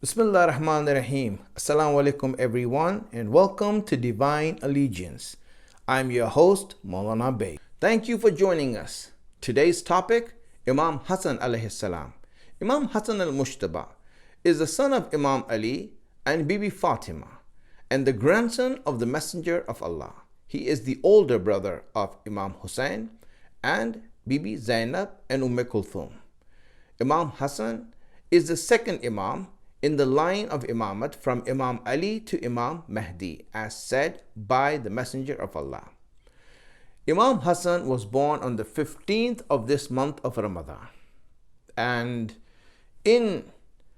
Bismillah ar-Rahman ar-Rahim. Assalamu alaikum everyone and welcome to Divine Allegiance. I'm your host, Maulana Baig. Thank you for joining us. Today's topic, Imam Hasan A.S. Imam Hasan al-Mushtaba is the son of Imam Ali and Bibi Fatima and the grandson of the Messenger of Allah. He is the older brother of Imam Hussein and Bibi Zainab and Kulthum. Imam Hasan is the second Imam in the line of Imamat from Imam Ali to Imam Mahdi, as said by the Messenger of Allah. Imam Hasan was born on the 15th of this month of Ramadan. And in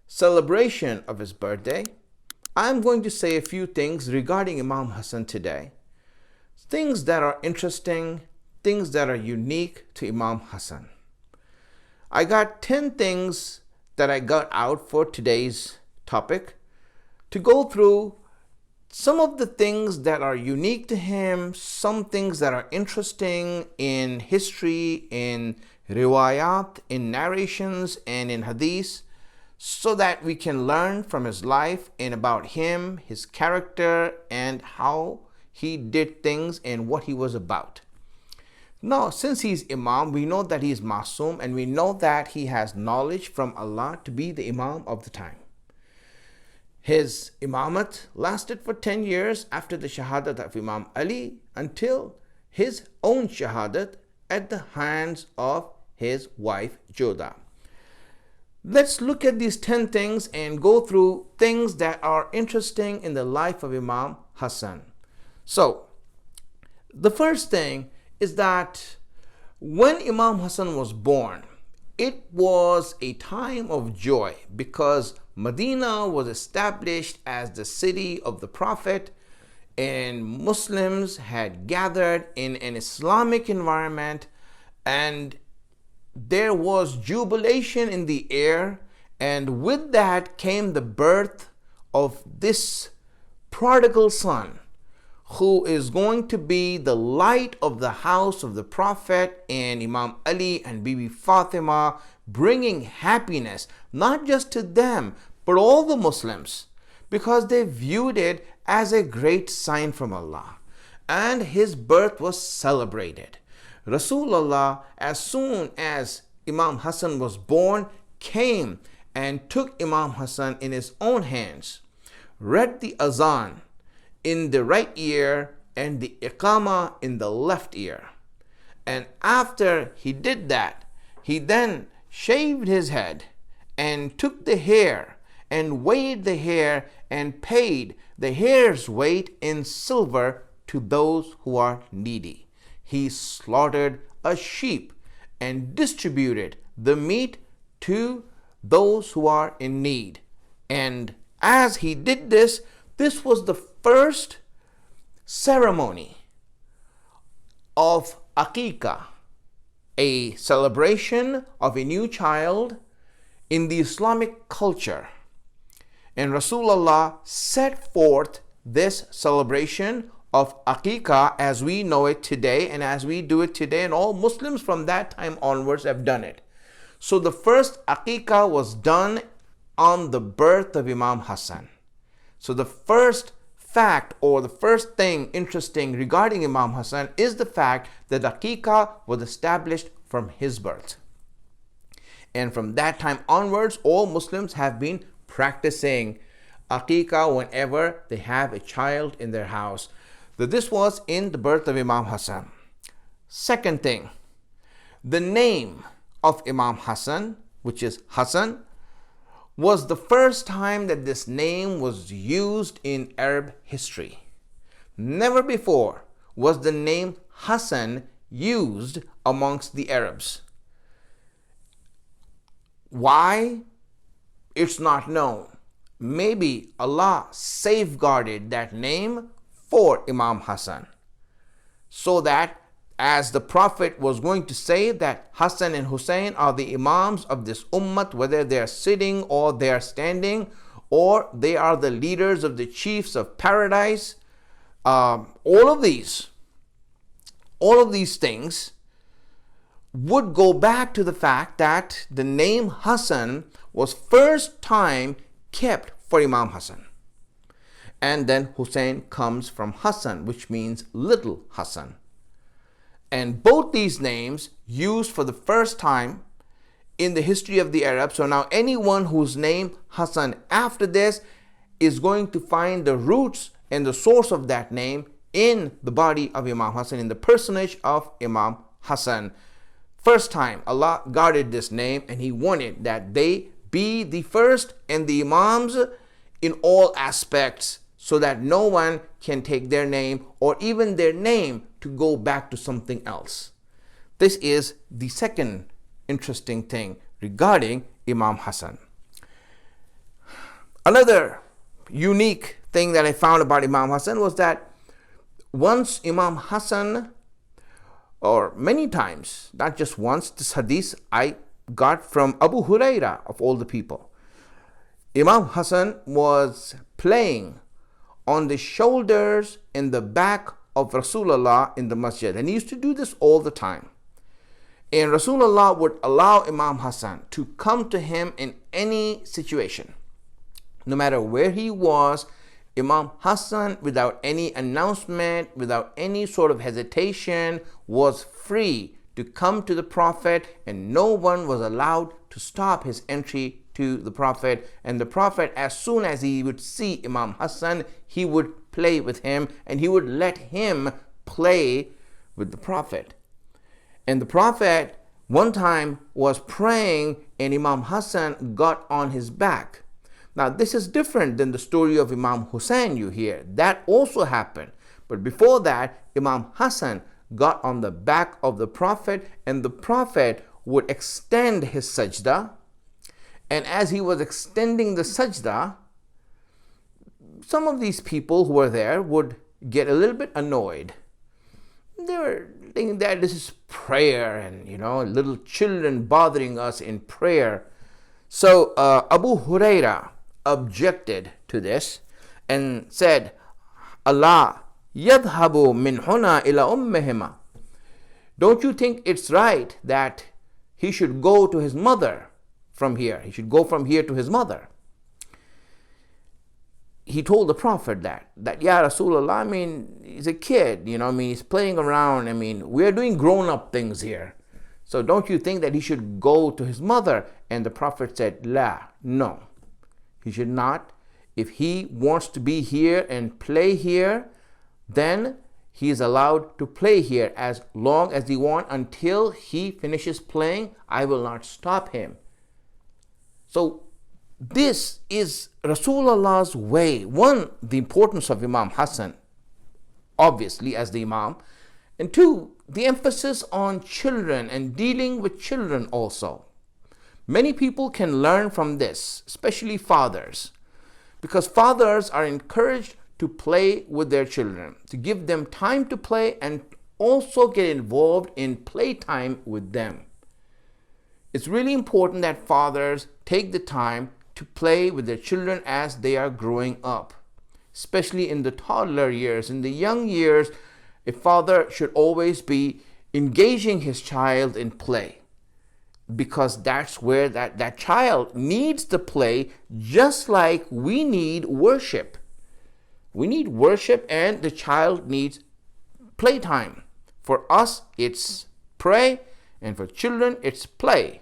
celebration of his birthday, I'm going to say a few things regarding Imam Hasan today. Things that are interesting, things that are unique to Imam Hasan. I got 10 things that I got out for today's topic to go through some of the things that are unique to him, some things that are interesting in history, in riwayat, in narrations, and in hadith, so that we can learn from his life and about him, his character, and how he did things and what he was about. Now, since he's Imam, we know that he is Masoom, and we know that he has knowledge from Allah to be the Imam of the time. His Imamat lasted for 10 years after the Shahadat of Imam Ali until his own Shahadat at the hands of his wife Joda. Let's look at these 10 things and go through things that are interesting in the life of Imam Hasan. So, the first thing is that when Imam Hasan was born, it was a time of joy because Medina was established as the city of the Prophet, and Muslims had gathered in an Islamic environment, and there was jubilation in the air, and with that came the birth of this prodigal son, who is going to be the light of the house of the Prophet and Imam Ali and Bibi Fatima, bringing happiness not just to them but all the Muslims, because they viewed it as a great sign from Allah. And his birth was celebrated. Rasulullah, as soon as Imam Hasan was born, came and took Imam Hasan in his own hands, read the azan in the right ear and the iqama in the left ear. And after he did that, he then shaved his head and took the hair and weighed the hair and paid the hair's weight in silver to those who are needy. He slaughtered a sheep and distributed the meat to those who are in need. And as he did this, this was the first ceremony of Aqiqah, a celebration of a new child in the Islamic culture. And Rasulullah set forth this celebration of Aqiqah as we know it today and as we do it today, and all Muslims from that time onwards have done it. So the first Aqiqah was done on the birth of Imam Hasan. So the first fact or the first thing interesting regarding Imam Hasan is the fact that Aqiqah was established from his birth. And from that time onwards, all Muslims have been practicing Aqiqah whenever they have a child in their house. So this was in the birth of Imam Hasan. Second thing, the name of Imam Hasan, which is Hasan, was the first time that this name was used in Arab history. Never before was the name Hasan used amongst the Arabs. Why? It's not known. Maybe Allah safeguarded that name for Imam Hasan, so that as the Prophet was going to say that Hassan and Hussein are the Imams of this ummah, whether they are sitting or they are standing, or they are the leaders of the chiefs of paradise, all of these things would go back to the fact that the name Hassan was first time kept for Imam Hasan. And then Hussein comes from Hassan, which means little Hassan. And both these names used for the first time in the history of the Arabs. So now anyone who's named Hassan after this is going to find the roots and the source of that name in the body of Imam Hassan, in the personage of Imam Hassan. First time Allah guarded this name, and He wanted that they be the first and the Imams in all aspects, so that no one can take their name or even their name to go back to something else. This is the second interesting thing regarding Imam Hassan. Another unique thing that I found about Imam Hassan was that once Imam Hassan, or many times, not just once, this hadith I got from Abu Huraira of all the people. Imam Hassan was playing on the shoulders and the back of Rasulullah in the masjid, and he used to do this all the time. And Rasulullah would allow Imam Hassan to come to him in any situation. No matter where he was, Imam Hassan, without any announcement, without any sort of hesitation, was free to come to the Prophet, and no one was allowed to stop his entry to the Prophet. And the Prophet, as soon as he would see Imam Hassan, he would play with him, and he would let him play with the Prophet. And the Prophet one time was praying, and Imam Hassan got on his back. Now this is different than the story of Imam Hussein you hear. That also happened. But before that, Imam Hassan got on the back of the Prophet, and the Prophet would extend his sajda. And as he was extending the sajda, some of these people who were there would get a little bit annoyed. They were thinking that this is prayer, and little children bothering us in prayer. So Abu Huraira objected to this and said, Allah yadhabu min huna ila ummihima. Don't you think it's right that he should go to his mother from here? He should go from here to his mother. He told the Prophet that Ya Rasulullah, he's a kid, he's playing around. We're doing grown-up things here. So don't you think that he should go to his mother? And the Prophet said, La, no. He should not. If he wants to be here and play here, then he is allowed to play here as long as he wants. Until he finishes playing, I will not stop him. So this is Rasulullah's way. One, the importance of Imam Hassan, obviously as the Imam. And two, the emphasis on children and dealing with children also. Many people can learn from this, especially fathers, because fathers are encouraged to play with their children, to give them time to play and also get involved in playtime with them. It's really important that fathers take the time to play with their children as they are growing up, especially in the toddler years. In the young years, a father should always be engaging his child in play, because that's where that child needs to play, just like we need worship. We need worship, and the child needs playtime. For us, it's pray, and for children, it's play.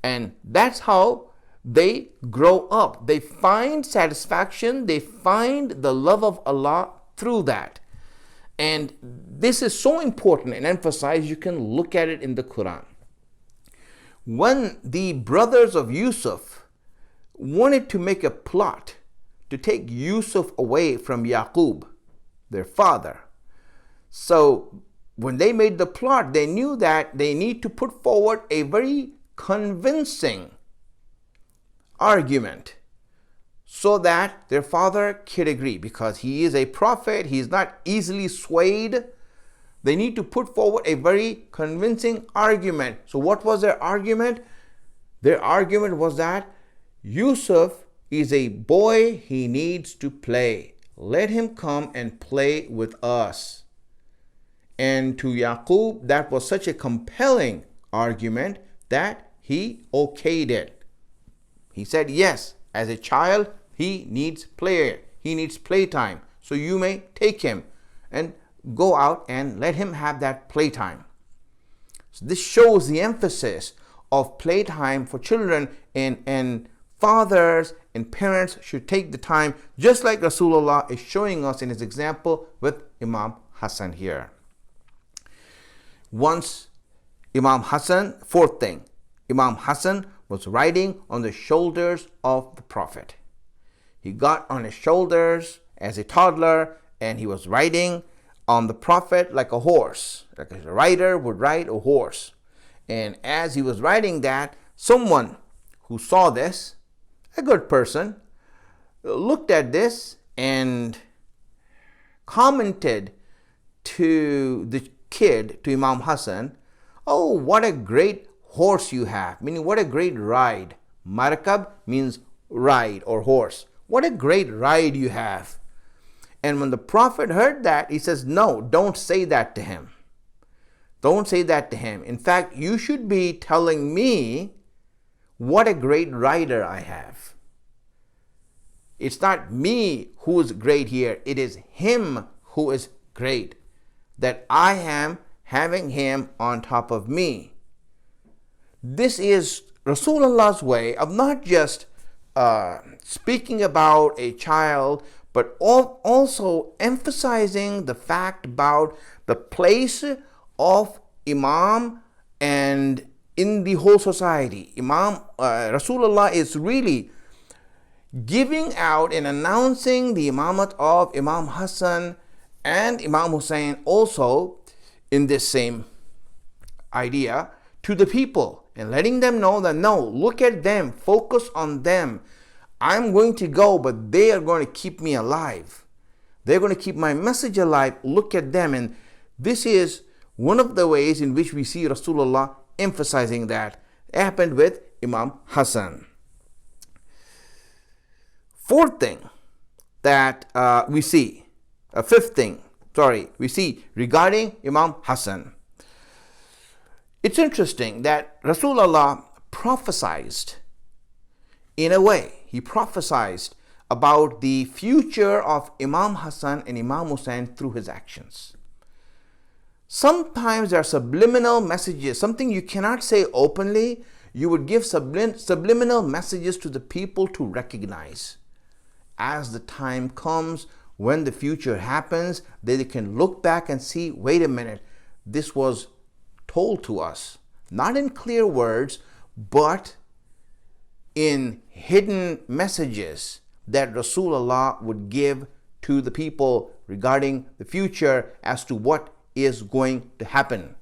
And that's how they grow up. They find satisfaction, they find the love of Allah through that. And this is so important and emphasized. You can look at it in the Quran. When the brothers of Yusuf wanted to make a plot to take Yusuf away from Yaqub, their father, so when they made the plot, they knew that they need to put forward a very convincing argument so that their father could agree, because he is a prophet, he is not easily swayed. They need to put forward a very convincing argument. So what was their argument? Their argument was that Yusuf is a boy, he needs to play. Let him come and play with us. And to Yaqub, that was such a compelling argument that he okayed it. He said yes, as a child, he needs play, he needs playtime. So you may take him and go out and let him have that playtime. So this shows the emphasis of playtime for children, and fathers and parents should take the time, just like Rasulullah is showing us in his example with Imam Hasan here. Once Imam Hasan, fourth thing, Imam Hasan was riding on the shoulders of the Prophet. He got on his shoulders as a toddler and he was riding on the Prophet like a horse, like a rider would ride a horse. And as he was riding that, someone who saw this, a good person, looked at this and commented to the kid, to Imam Hasan, "Oh, what a great horse you have," meaning what a great ride. Markab means ride or horse. What a great ride you have. And when the Prophet heard that, he says, "No, don't say that to him. Don't say that to him. In fact, you should be telling me what a great rider I have. It's not me who is great here. It is him who is great, that I am having him on top of me." This is Rasulullah's way of not just speaking about a child, but also emphasizing the fact about the place of Imam and in the whole society. Rasulullah is really giving out and announcing the imamat of Imam Hasan and Imam Hussein also in this same idea to the people, and letting them know that no, look at them, focus on them. I'm going to go, but they are going to keep me alive. They're going to keep my message alive. Look at them. And this is one of the ways in which we see Rasulullah emphasizing that. It happened with Imam Hasan. Fourth thing that we see regarding Imam Hasan. It's interesting that Rasulullah prophesied in a way. He prophesied about the future of Imam Hasan and Imam Hussein through his actions. Sometimes there are subliminal messages, something you cannot say openly. You would give subliminal messages to the people to recognize. As the time comes, when the future happens, they can look back and see, wait a minute, this was told to us, not in clear words, but in hidden messages that Rasulullah would give to the people regarding the future as to what is going to happen.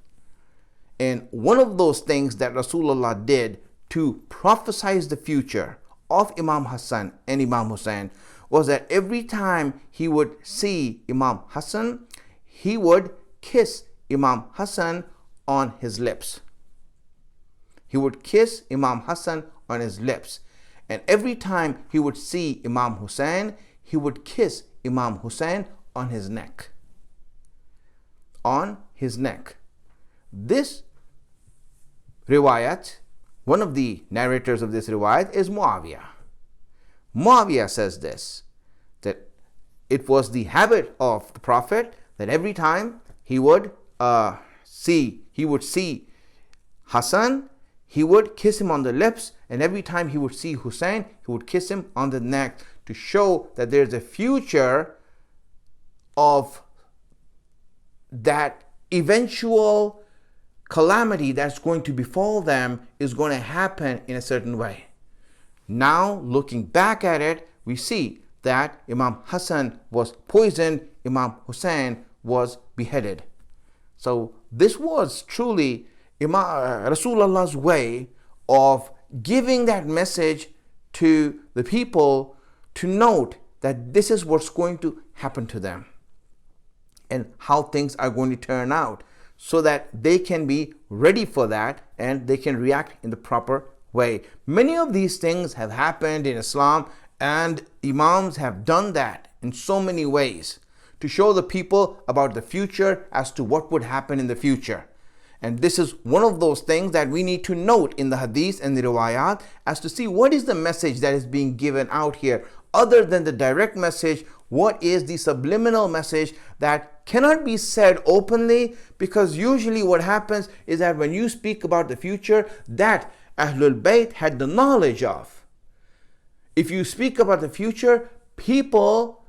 And one of those things that Rasulullah did to prophesize the future of Imam Hasan and Imam Hussein was that every time he would see Imam Hasan, he would kiss Imam Hasan on his lips. He would kiss Imam Hasan on his lips. And every time he would see Imam Hussein, he would kiss Imam Hussein on his neck. On his neck. This riwayat, one of the narrators of this riwayat is Muawiyah. Muawiyah says this, that it was the habit of the Prophet that every time he would see Hasan, he would kiss him on the lips, and every time he would see Hussein, he would kiss him on the neck to show that there's a future of that eventual calamity that's going to befall them is going to happen in a certain way. Now, looking back at it, we see that Imam Hasan was poisoned, Imam Hussein was beheaded. So this was truly Rasulullah's way of giving that message to the people to note that this is what's going to happen to them and how things are going to turn out, so that they can be ready for that and they can react in the proper way. Many of these things have happened in Islam, and Imams have done that in so many ways to show the people about the future as to what would happen in the future. And this is one of those things that we need to note in the hadith and the riwayat as to see what is the message that is being given out here. Other than the direct message, what is the subliminal message that cannot be said openly? Because usually what happens is that when you speak about the future that Ahlul Bayt had the knowledge of, if you speak about the future, people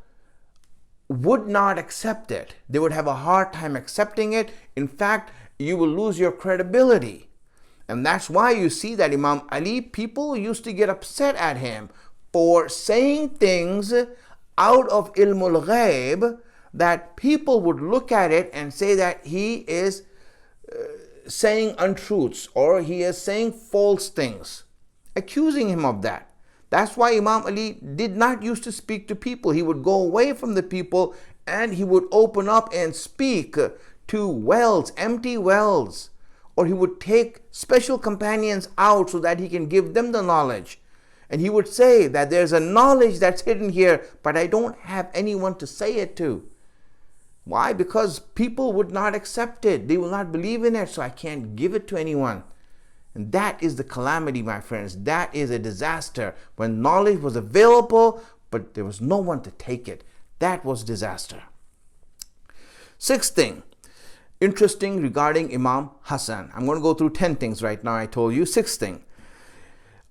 would not accept it. They would have a hard time accepting it. In fact, you will lose your credibility. And that's why you see that Imam Ali, people used to get upset at him for saying things out of ilmul ghaib that people would look at it and say that he is saying untruths or he is saying false things, accusing him of that. That's why Imam Ali did not used to speak to people. He would go away from the people and he would open up and speak to wells, empty wells, or he would take special companions out so that he can give them the knowledge. And he would say that there's a knowledge that's hidden here, but I don't have anyone to say it to. Why? Because people would not accept it. They will not believe in it, so I can't give it to anyone. And that is the calamity, my friends. That is a disaster. When knowledge was available, but there was no one to take it. That was disaster. Sixth thing, interesting regarding Imam Hasan. I'm going to go through 10 things right now. I told you. Sixth thing.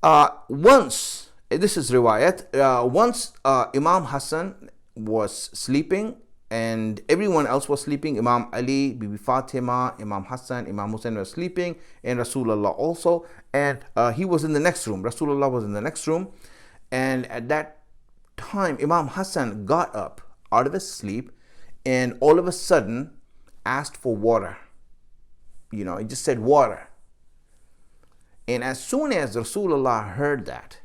Once, this is riwayat, once Imam Hasan was sleeping and everyone else was sleeping. Imam Ali, Bibi Fatima, Imam Hasan, Imam Hussein were sleeping, and Rasulullah also. And he was in the next room. Rasulullah was in the next room. And at that time, Imam Hasan got up out of his sleep and all of a sudden asked for water. He just said water. And as soon as Rasulullah heard that,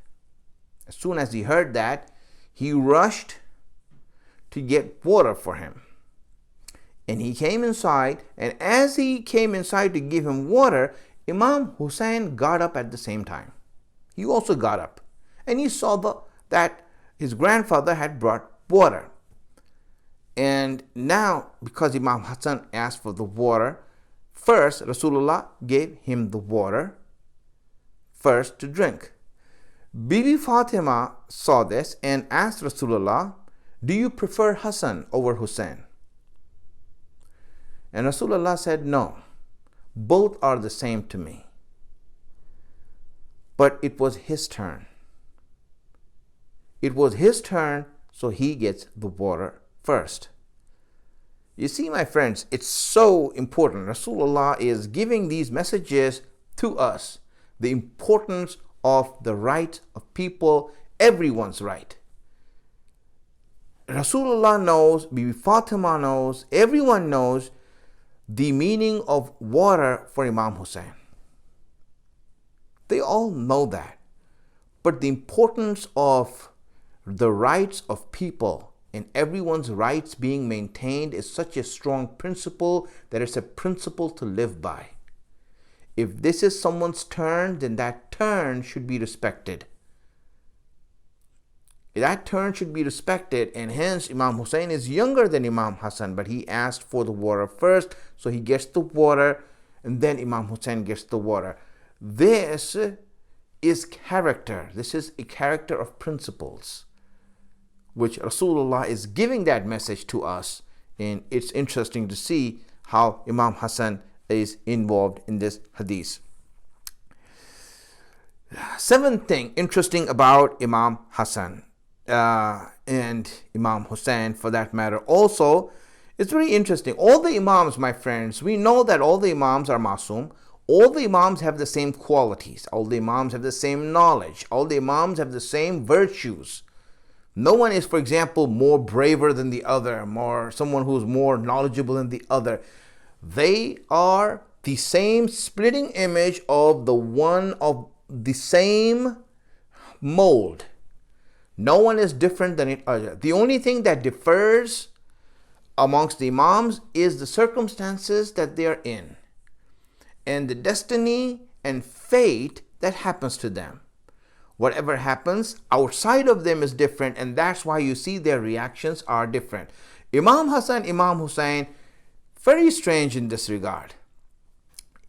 he rushed to get water for him. And he came inside, and as he came inside to give him water, Imam Hussein got up at the same time. He also got up, and he saw that his grandfather had brought water. And now, because Imam Hasan asked for the water, first Rasulullah gave him the water first to drink. Bibi Fatima saw this and asked Rasulullah, "Do you prefer Hassan over Hussein?" And Rasulullah said, "No, both are the same to me." But it was his turn. It was his turn, so he gets the water first. You see, my friends, it's so important. Rasulullah is giving these messages to us. The importance of the rights of people, everyone's right. Rasulullah knows, Bibi Fatima knows, everyone knows the meaning of water for Imam Hussein. They all know that. But the importance of the rights of people and everyone's rights being maintained is such a strong principle that it's a principle to live by. If this is someone's turn, then that turn should be respected. That turn should be respected, and hence Imam Hussein is younger than Imam Hasan, but he asked for the water first, so he gets the water, and then Imam Hussein gets the water. This is character. This is a character of principles, which Rasulullah is giving that message to us, and it's interesting to see how Imam Hasan is involved in this hadith. Seventh thing interesting about Imam Hasan and Imam Hussein, for that matter, also, it's very interesting. All the Imams, my friends, we know that all the Imams are Masum. All the Imams have the same qualities. All the Imams have the same knowledge. All the Imams have the same virtues. No one is, for example, more braver than the other, someone who's more knowledgeable than the other. They are the same splitting image of the same mold. No one is different than the other. The only thing that differs amongst the Imams is the circumstances that they are in and the destiny and fate that happens to them. Whatever happens outside of them is different, and that's why you see their reactions are different. Imam Hasan, Imam Hussein, very strange in this regard.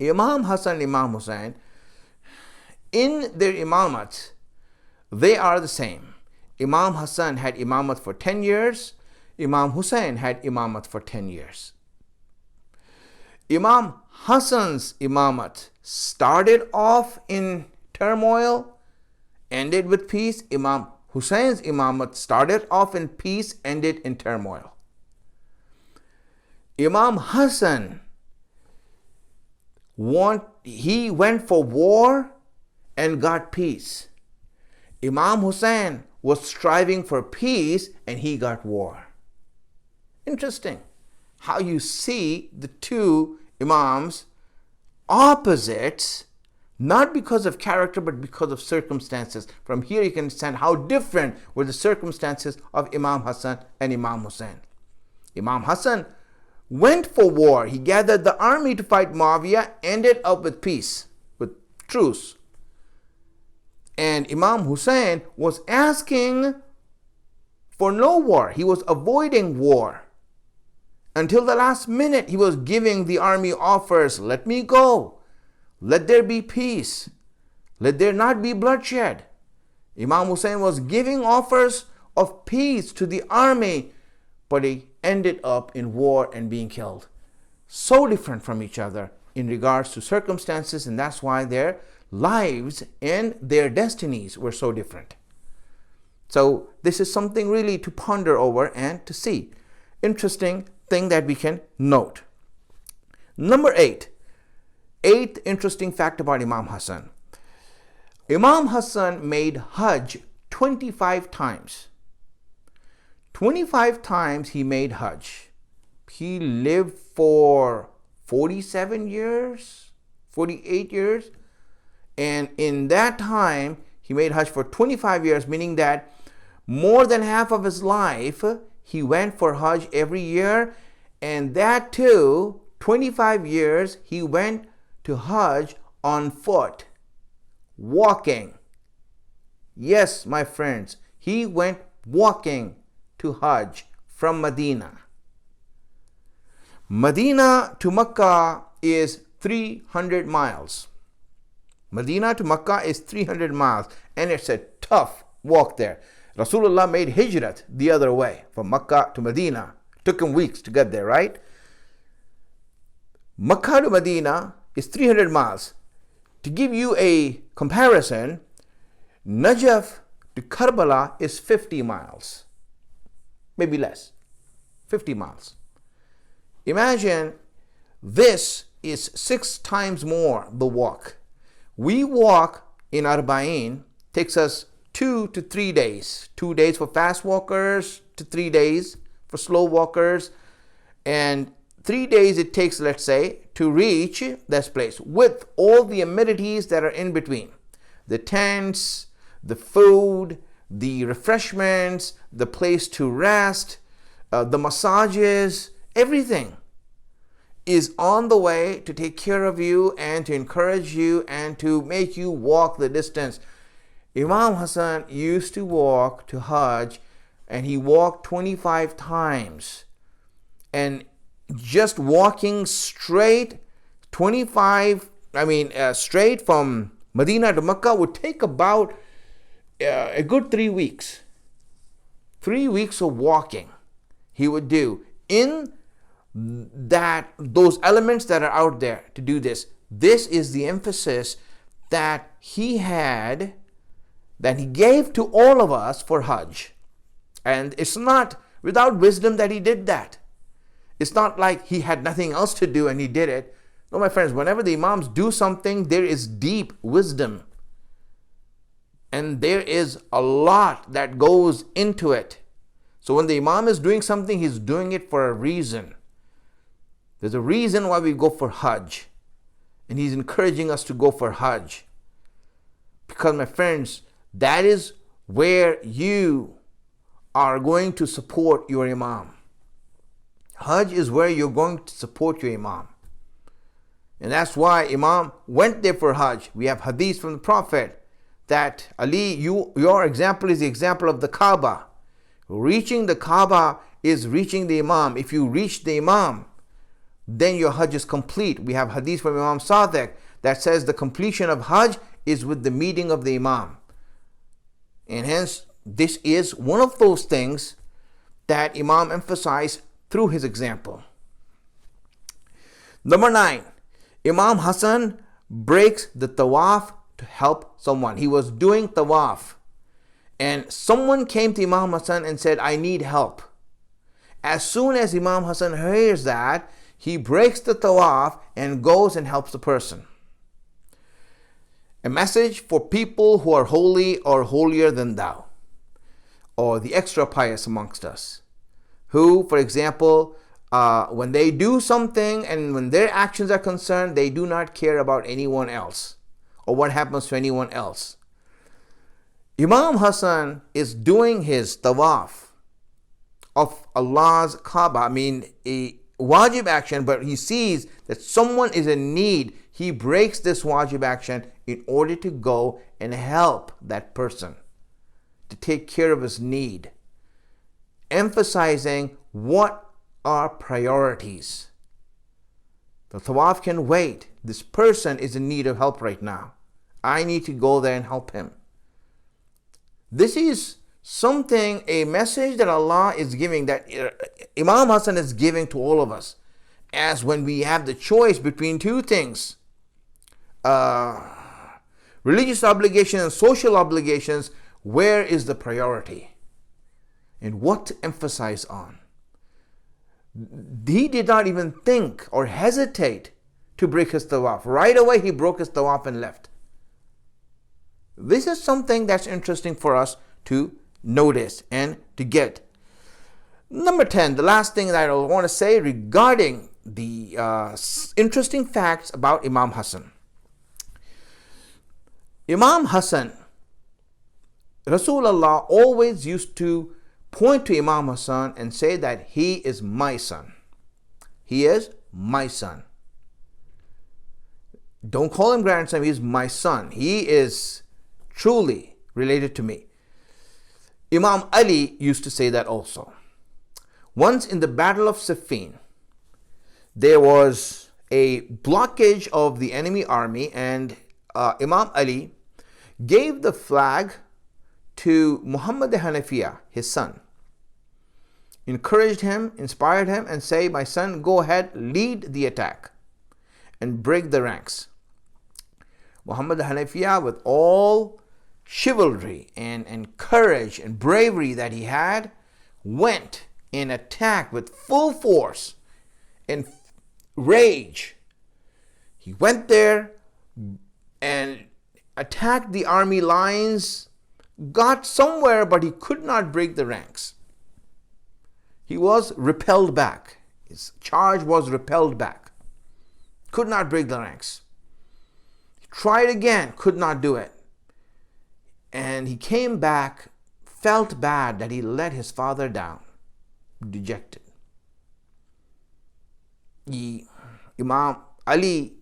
Imam Hasan and Imam Hussein, in their imamat, they are the same. Imam Hasan had imamat for 10 years. Imam Hussein had imamat for 10 years. Imam Hasan's imamat started off in turmoil, ended with peace. Imam Hussein's imamat started off in peace, ended in turmoil. Imam Hasan he went for war and got peace. Imam Hussein was striving for peace and he got war. Interesting how you see the two imams opposites, not because of character but because of circumstances. From here you can understand how different were the circumstances of Imam Hasan and Imam Hussein. Imam Hasan went for war. He gathered the army to fight Muawiyah, ended up with peace, with truce. And Imam Hussein was asking for no war. He was avoiding war. Until the last minute, he was giving the army offers. Let me go. Let there be peace. Let there not be bloodshed. Imam Hussein was giving offers of peace to the army, but he ended up in war and being killed. So different from each other in regards to circumstances, and that's why their lives and their destinies were so different. So this is something really to ponder over and to see. Interesting thing that we can note. Number 8. Eighth interesting fact about Imam Hasan. Imam Hasan made Hajj 25 times. 25 times he made Hajj. He lived for 47 years, 48 years. And in that time, he made Hajj for 25 years, meaning that more than half of his life, he went for Hajj every year. And that too, 25 years, he went to Hajj on foot, walking. Yes, my friends, he went walking to Hajj from Medina. Medina to Mecca is 300 miles. Medina to Mecca is 300 miles, and it's a tough walk there. Rasulullah made hijrat the other way, from Mecca to Medina. Took him weeks to get there, right? Mecca to Medina is 300 miles. To give you a comparison, Najaf to Karbala is 50 miles. Maybe less. 50 miles. Imagine this is 6 times more the walk. We walk in Arba'in, takes us 2 to 3 days. 2 days for fast walkers to 3 days for slow walkers. And 3 days it takes, let's say, to reach this place with all the amenities that are in between. The tents, the food, the refreshments, the place to rest, the massages, everything is on the way to take care of you and to encourage you and to make you walk the distance. Imam Hasan used to walk to Hajj, and he walked 25 times. And just walking straight straight from Medina to Mecca would take about a good 3 weeks. 3 weeks of walking he would do in those elements that are out there to do this. This is the emphasis that he had, that he gave to all of us for Hajj. And it's not without wisdom that he did that. It's not like he had nothing else to do and he did it. No, my friends, whenever the Imams do something, there is deep wisdom. And there is a lot that goes into it. So when the Imam is doing something, he's doing it for a reason. There's a reason why we go for Hajj. And he's encouraging us to go for Hajj. Because, my friends, that is where you are going to support your Imam. Hajj is where you're going to support your Imam. And that's why Imam went there for Hajj. We have hadith from the Prophet that Ali, your example is the example of the Kaaba. Reaching the Kaaba is reaching the Imam. If you reach the Imam, then your Hajj is complete. We have hadith from Imam Sadiq that says the completion of Hajj is with the meeting of the Imam. And hence, this is one of those things that Imam emphasized through his example. Number 9, Imam Hasan breaks the tawaf to help someone. He was doing tawaf and someone came to Imam Hasan and said, I need help. As soon as Imam Hasan hears that, he breaks the tawaf and goes and helps the person. A message for people who are holy or holier than thou, or the extra pious amongst us, who, for example, when they do something and when their actions are concerned, they do not care about anyone else or what happens to anyone else. Imam Hasan is doing his tawaf of Allah's Kaaba, a wajib action, but he sees that someone is in need. He breaks this wajib action in order to go and help that person, to take care of his need, emphasizing what are priorities. The tawaf can wait. This person is in need of help right now. I need to go there and help him. This is something, a message that Allah is giving, that Imam Hasan is giving to all of us, as when we have the choice between two things, religious obligations and social obligations, where is the priority and what to emphasize on? He did not even think or hesitate to break his tawaf. Right away he broke his tawaf and left. This is something that's interesting for us to notice and to get. Number 10, the last thing that I want to say regarding the interesting facts about Imam Hasan. Imam Hasan, Rasulullah always used to point to Imam Hasan and say that he is my son. He is my son. Don't call him grandson, he is my son. He is truly related to me. Imam Ali used to say that also. Once in the Battle of Siffin, there was a blockage of the enemy army, and Imam Ali gave the flag to Muhammad Hanafiya, his son. Encouraged him, inspired him, and say, my son, go ahead, lead the attack and break the ranks. Muhammad Hanafiya, with all chivalry and courage and bravery that he had, went and attacked with full force and rage. He went there and attacked the army lines, got somewhere, but he could not break the ranks. He was repelled back. His charge was repelled back. Could not break the ranks. He tried again, could not do it. And he came back, felt bad that he let his father down, dejected. Imam Ali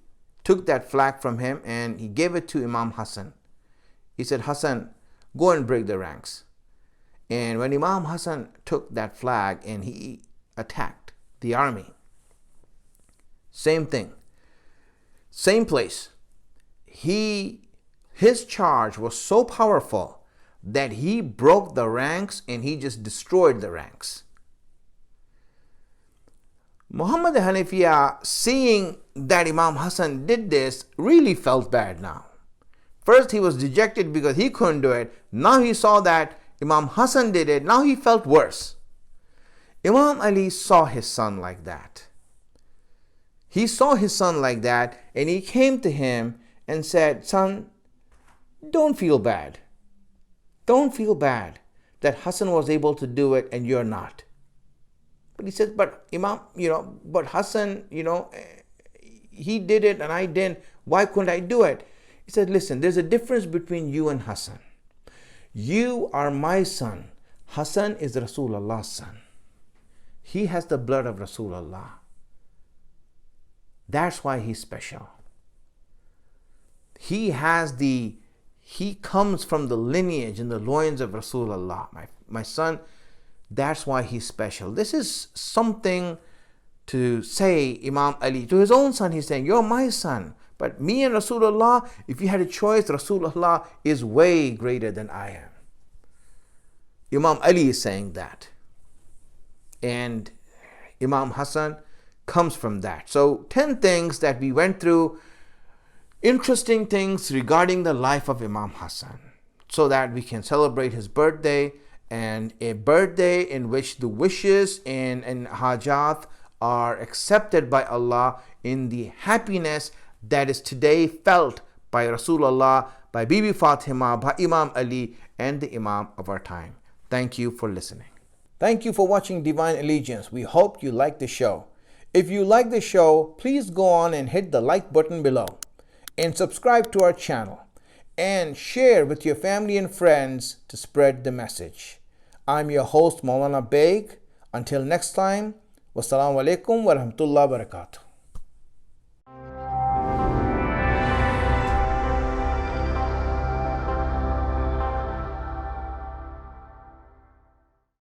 took that flag from him and he gave it to Imam Hasan. He said, Hasan, go and break the ranks. And when Imam Hasan took that flag and he attacked the army, same thing, same place. His charge was so powerful that he broke the ranks and he just destroyed the ranks. Muhammad Hanafiya, seeing that Imam Hasan did this, really felt bad now. First he was dejected because he couldn't do it. Now he saw that Imam Hasan did it. Now he felt worse. Imam Ali saw his son like that. He saw his son like that and he came to him and said, son, don't feel bad. Don't feel bad that Hasan was able to do it and you're not. But he said, but Imam, but Hasan, he did it and I didn't. Why couldn't I do it? He said, listen, there's a difference between you and Hasan. You are my son. Hasan is Rasulullah's son. He has the blood of Rasulullah. That's why he's special. He comes from the lineage and the loins of Rasulullah. My son, that's why he's special. This is something to say Imam Ali, to his own son, he's saying, you're my son. But me and Rasulullah, if you had a choice, Rasulullah is way greater than I am. Imam Ali is saying that. And Imam Hasan comes from that. So 10 things that we went through, interesting things regarding the life of Imam Hasan, so that we can celebrate his birthday, and a birthday in which the wishes and hajat are accepted by Allah in the happiness that is today felt by Rasulullah, by Bibi Fatima, by Imam Ali, and the Imam of our time. Thank you for listening. Thank you for watching Divine Allegiance. We hope you like the show. If you like the show, please go on and hit the like button below and subscribe to our channel and share with your family and friends to spread the message. I'm your host, Maulana Baig. Until next time, wassalamu alaikum wa rahmatullahi wa barakatuh.